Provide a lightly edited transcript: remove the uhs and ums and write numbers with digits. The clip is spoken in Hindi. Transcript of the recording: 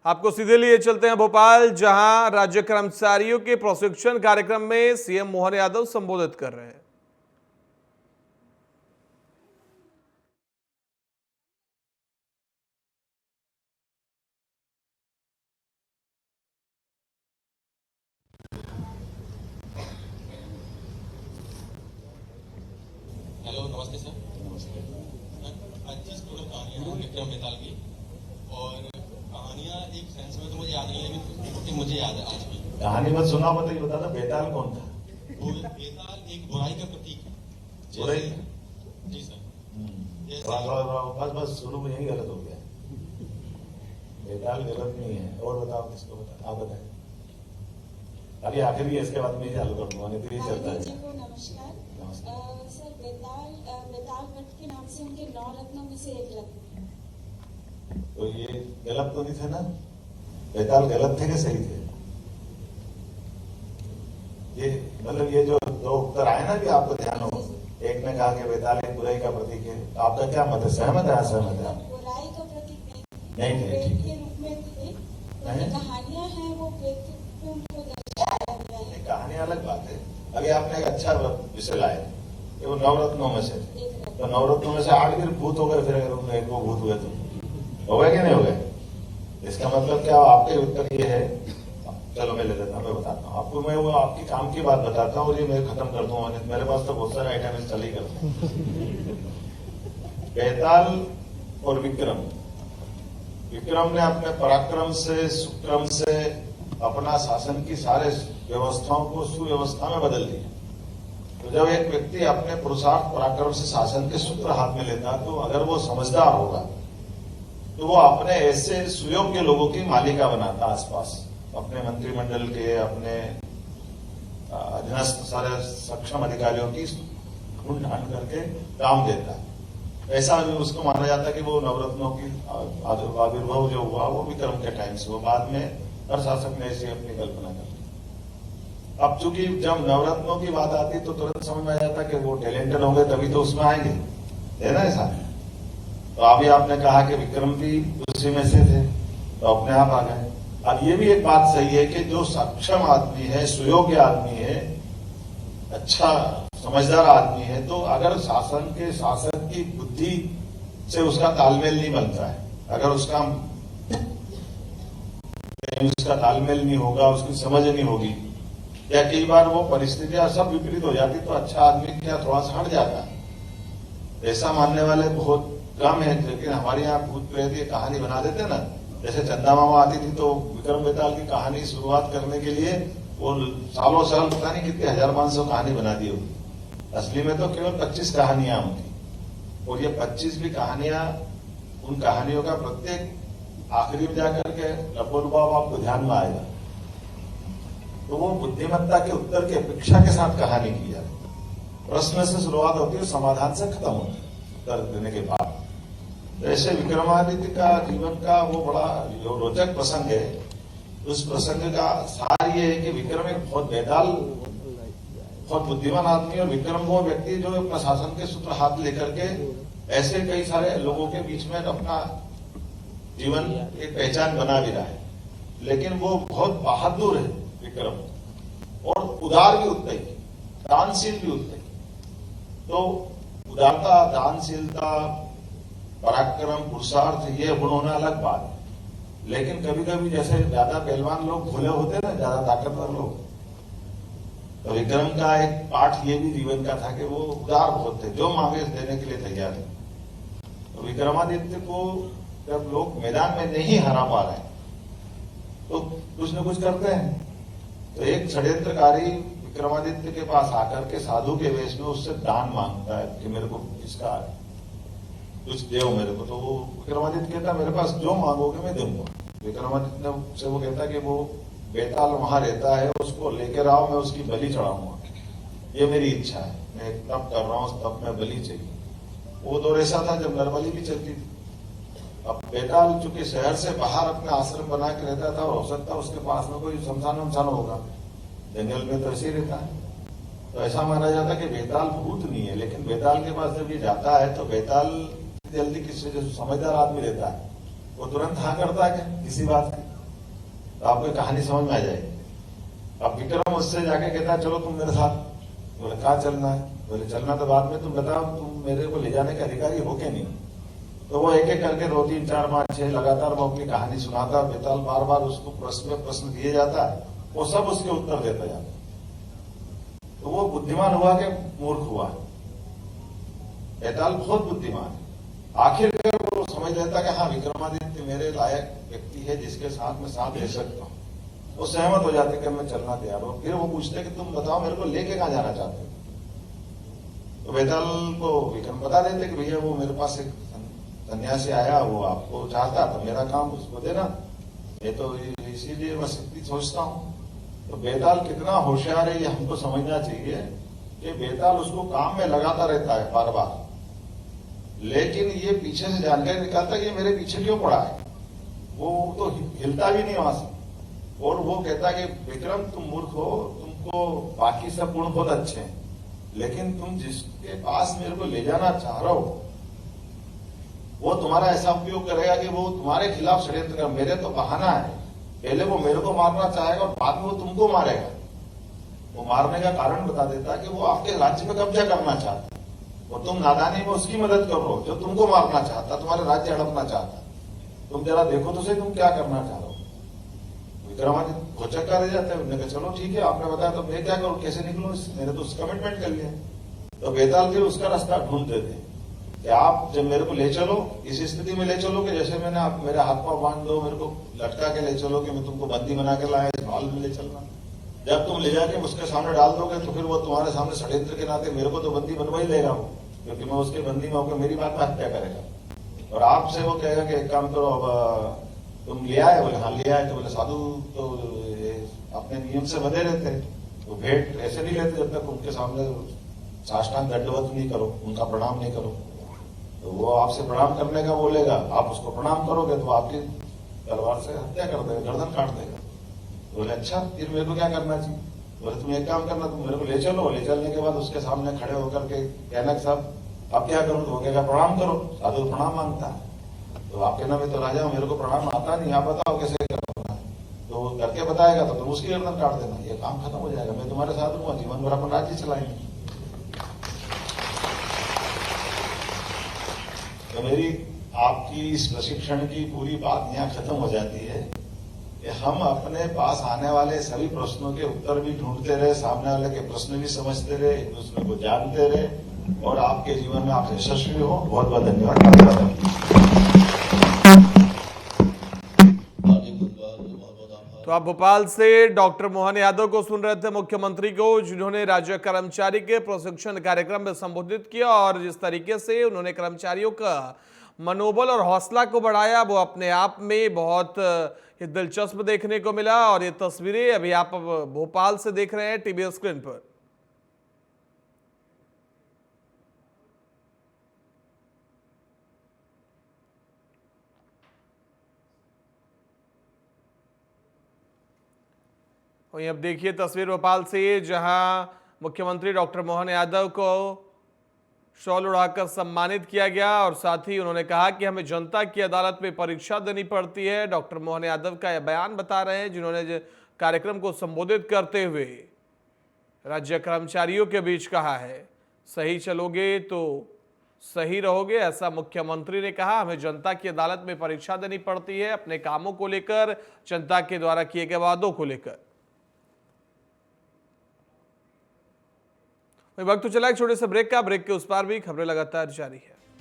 आपको सीधे लिए चलते हैं भोपाल, जहां राज्य कर्मचारियों के प्रशिक्षण कार्यक्रम में सीएम मोहन यादव संबोधित कर रहे हैं। हेलो, नमस्ते सर। नमस्ते सर। अच्छी स्टूडेंट कहानियाँ विक्रम बेताल की, और कहानियाँ एक सेंस में तो मुझे याद नहीं है, लेकिन मुझे याद है आज भी। कहानी मत सुना, मत ही बता था बेताल कौन था। वो बेताल एक बुराई का प्रतीक है। बुराई? जी सर। बस शुरू में यही गलत हो गया। बेताल गलत नहीं है। और बताओ किसको बता, आप बताएं। अभी आखिर इसके बाद में चालू कर दूंगा, नहीं तो ये चलता है। नमस्कार। सर, बेताल वट के नाम से उनके 9 रत्नों में से एक रत्न है। तो ये गलत तो नहीं थे ना? बेताल गलत थे कि सही थे? ये मतलब ये जो 2 उत्तर आए ना, कि आपको ध्यान हो, एक ने कहा कि बेताल एक बुराई का प्रतीक है। आपका क्या मत है? सहमत है, असहमत है? बुराई का प्रतीक नहीं थे, ठीक के रूप में थे। कहानियां हैं, वो प्रेत के रूप में उनको दर्शाया गया है। कहानी अलग बात है। अभी आपने एक अच्छा विषय लाया कि वो 9 रत्नों में से, तो 9 रत्नों में से 8 फिर भूत हो गए, फिर अगर उनमें एक वो भूत हुए तो हो गए कि नहीं हो गए? इसका मतलब क्या? आपके उत्तर ये है, चलो मैं ले लेता हूँ, मैं बताता हूँ आपको। मैं वो आपकी काम की बात बताता हूँ और ये मैं खत्म कर दूंगा, मेरे पास तो बहुत सारे आइटम चल ही करते हैं। बेताल और विक्रम ने अपने पराक्रम से, सुक्रम से अपना शासन की सारे व्यवस्थाओं को सुव्यवस्था में बदल दिया। तो जब एक व्यक्ति अपने पुरुषार्थ पराक्रम से शासन के सूत्र हाथ में लेता, तो अगर वो समझदार होगा तो वो अपने ऐसे सुयोग्य लोगों की मालिका बनाता, आसपास अपने मंत्रिमंडल के, अपने अधीनस्थ सारे सक्षम अधिकारियों की ढूंढ ढांड करके काम देता। ऐसा भी उसको माना जाता है कि वो नवरत्नों की आविर्भाव जो हुआ वो विक्रम के टाइम से, वो बाद में हर शासक ने ऐसी अपनी कल्पना कर ली। अब चूंकि जब नवरत्नों की बात आती तो तुरंत समझ में आ जाता कि वो टैलेंटेड होंगे तभी तो उसमें आएंगे, है ना ऐसा? तो अभी आपने कहा कि विक्रम भी उसी में से थे, तो अपने आप आ गए। अब ये भी एक बात सही है कि जो सक्षम आदमी है, सुयोग्य आदमी है, अच्छा समझदार आदमी है, तो अगर शासन के शासक की बुद्धि से उसका तालमेल नहीं बनता है, अगर उसका तालमेल नहीं होगा, उसकी समझ नहीं होगी, या कई बार वो परिस्थितियां सब विपरीत हो जाती, तो अच्छा आदमी क्या थोड़ा सा हट जाता है। ऐसा मानने वाले बहुत कम है, लेकिन हमारे यहाँ भूत प्रेत ये कहानी बना देते ना। जैसे चंदा मामा आती थी तो विक्रम बेताल की कहानी शुरुआत करने के लिए वो सालों साल पता नहीं कितने 1000-500 कहानी बना दी होगी। असली में तो केवल 25 कहानियां होती, और ये 25 भी कहानियां, उन कहानियों का प्रत्येक आखिरी में जाकर के लपोलुभाव आपको ध्यान में आएगा। तो वो बुद्धिमत्ता के उत्तर की अपेक्षा के साथ कहानी की जाती। प्रश्न से शुरुआत होती है, समाधान से खत्म होती है उत्तर देने के बाद। ऐसे विक्रमादित्य का जीवन का वो बड़ा जो रोचक प्रसंग है, उस प्रसंग का सार ये है कि विक्रम एक बहुत बुद्धिमान आदमी, और विक्रम वो व्यक्ति जो प्रशासन के सूत्र हाथ लेकर के ऐसे कई सारे लोगों के बीच में अपना जीवन एक पहचान बना भी रहा है। लेकिन वो बहुत बहादुर है विक्रम, और उदार भी उतना ही, दानशील भी उतना ही। तो उदारता, दानशीलता, पराक्रम, पुरुषार्थ, ये गुण होना अलग बात है। लेकिन कभी कभी जैसे ज्यादा पहलवान लोग भूले होते ना, ज्यादा ताकतवर लोग, तो विक्रम का एक पाठ ये भी जीवन का था कि वो उदार बहुत थे, जो मांगे देने के लिए तैयार है। तो विक्रमादित्य को जब लोग मैदान में नहीं हरा पा रहे तो कुछ न कुछ करते हैं। तो एक षड्यंत्रकारी विक्रमादित्य के पास आकर के साधु के वेश में उससे दान मांगता है कि मेरे को इसका कुछ देव मेरे को। तो वो विक्रमादित्य कहता मेरे पास जो मांगोगे मैं दूंगा। विक्रमादित्य से वो कहता कि वो बेताल वहां रहता है, उसको लेकर आओ, मैं उसकी बलि चढ़ाऊंगा, ये मेरी इच्छा है, मैं एक तप कर रहा हूँ, तब में बलि चाहिए। वो दौर ऐसा था जब नरबली भी चलती थी। अब बेताल चूंकि शहर से बाहर अपना आश्रम बना के रहता था, और हो सकता उसके पास में कोई शमशान वमशान होगा, जंगल में तो ऐसे ही रहता है। तो ऐसा माना जाता कि बेताल भूत नहीं है। लेकिन बेताल के पास जब ये जाता है तो बेताल जल्दी किसी जो समझदार आदमी रहता है वो तुरंत हाँ करता है किसी बात की। तो आपको कहानी समझ में आ जाएगी। अब विक्रम उससे जाके कहता है चलो तुम मेरे साथ। बोले कहाँ चलना है? बोले चलना तो बाद में, तुम बताओ तुम मेरे को ले जाने के अधिकारी हो के नहीं। तो वो एक एक करके 2, 3, 4, 5, 6 लगातार वो अपनी कहानी सुनाता। बेताल बार बार उसको प्रश्न पे प्रश्न दिए जाता है, वो सब उसके उत्तर देता जाता। तो वो बुद्धिमान हुआ कि मूर्ख हुआ? बेताल बहुत बुद्धिमान है। आखिरकार वो समझ लेता कि हाँ विक्रमादित्य मेरे लायक व्यक्ति है जिसके साथ मैं साथ ले सकता हूँ। वो सहमत हो जाते कि मैं चलना तैयार हूं। फिर वो पूछते कि तुम बताओ मेरे को लेके कहाँ जाना चाहते हो? तो बेताल को विक्रम बता देते कि भैया वो मेरे पास एक सन्यासी आया, वो आपको चाहता तो मेरा काम उसको देना, ये तो इसीलिए बस इतनी सोचता हूं। तो बेताल कितना होशियार है ये हमको समझना चाहिए कि बेताल उसको काम में लगाता रहता है बार बार, लेकिन ये पीछे से जानकारी निकालता कि ये मेरे पीछे क्यों पड़ा है। वो तो हिलता भी नहीं वहां से। और वो कहता कि विक्रम तुम मूर्ख हो, तुमको बाकी सब गुण बहुत अच्छे हैं, लेकिन तुम जिसके पास मेरे को ले जाना चाह रहे हो वो तुम्हारा ऐसा उपयोग करेगा कि वो तुम्हारे खिलाफ षड्यंत्र कर। मेरे तो बहाना है, पहले वो मेरे को मारना चाहेगा और बाद में वो तुमको मारेगा। वो मारने का कारण बता देता कि वो आपके राज्य पे कब्जा करना चाहता है और तुम नादानी में उसकी मदद कर रहे हो जो तुमको मारना चाहता, तुम्हारे राज्य हड़पना चाहता। तुम जरा देखो तो सही तुम क्या करना चाह रहे हो। विक्रमादित्य घोचक्का रह जाता है। उन्होंने कहा चलो ठीक है आपने बताया तो मैं क्या करूं, कैसे निकलूं, मैंने तो कमिटमेंट कर लिया। तो बेताल फिर उसका रास्ता ढूंढते थे कि आप जब मेरे को ले चलो इस स्थिति में ले चलो कि जैसे मैंने आप मेरे हाथ पांव बांध दो, मेरे को लटका के ले चलो कि मैं तुमको बंदी बना के लाया, इस हॉल में ले चलना। जब तुम ले जाके उसके सामने डाल दोगे तो फिर वो तुम्हारे सामने षड्यंत्र के नाते मेरे को तो बंदी बनवा ही लेगा वो, क्योंकि मैं उसके बंदी में होकर मेरी बात पर हत्या करेगा। और आपसे वो कहेगा कि एक काम करो, अब तुम ले आए? बोले हाँ ले आए। तो बोले साधु तो अपने नियम से बंधे रहते हैं, तो भेंट ऐसे नहीं लेते जब तक उनके सामने साष्टांग दंडवत नहीं करो, उनका प्रणाम नहीं करो। तो वो आपसे प्रणाम करने का बोलेगा, आप उसको प्रणाम करोगे तो आपकी तलवार से हत्या कर देगा, गर्दन काट देगा। बोले अच्छा फिर मेरे को क्या करना चाहिए? बोले तुम एक काम करना, तुम मेरे को ले चलो, ले चलने के बाद उसके सामने खड़े होकर के कहना साहब आप क्या करो? तो वो कहेगा प्रणाम करो। साधु प्रणाम मांगता है तो आप कहना मैं तो राजा मेरे को प्रणाम आता नहीं, आप बताओ कैसे करना है। तो वो करके बताएगा तो तुम उसकी गर्दन काट देना, ये काम खत्म हो जाएगा, मैं तुम्हारे साथ रहूंगा, जीवन भर अपन राज्य चलाएंगे। तो मेरी आपकी इस प्रशिक्षण की पूरी बात यहाँ खत्म हो जाती है कि हम अपने पास आने वाले सभी प्रश्नों के उत्तर भी ढूंढते रहे, सामने वाले के प्रश्न भी समझते रहे, एक दूसरे को जानते रहे और आपके जीवन में आप यशस्वी हो। बहुत बहुत धन्यवाद। तो आप भोपाल से डॉक्टर मोहन यादव को सुन रहे थे, मुख्यमंत्री को, जिन्होंने राज्य कर्मचारी के प्रशिक्षण कार्यक्रम में संबोधित किया और जिस तरीके से उन्होंने कर्मचारियों का मनोबल और हौसला को बढ़ाया वो अपने आप में बहुत दिलचस्प देखने को मिला। और ये तस्वीरें अभी आप भोपाल से देख रहे हैं टीवी स्क्रीन पर। वहीं अब देखिए तस्वीर भोपाल से, जहां मुख्यमंत्री डॉक्टर मोहन यादव को शॉल उड़ाकर सम्मानित किया गया और साथ ही उन्होंने कहा कि हमें जनता की अदालत में परीक्षा देनी पड़ती है। डॉक्टर मोहन यादव का यह बयान बता रहे हैं, जिन्होंने कार्यक्रम को संबोधित करते हुए राज्य कर्मचारियों के बीच कहा है सही चलोगे तो सही रहोगे। ऐसा मुख्यमंत्री ने कहा, हमें जनता की अदालत में परीक्षा देनी पड़ती है अपने कामों को लेकर, जनता के द्वारा किए गए वादों को लेकर। वक्त तो चला एक छोटे से ब्रेक का, ब्रेक के उस पार भी खबरें लगातार जारी है।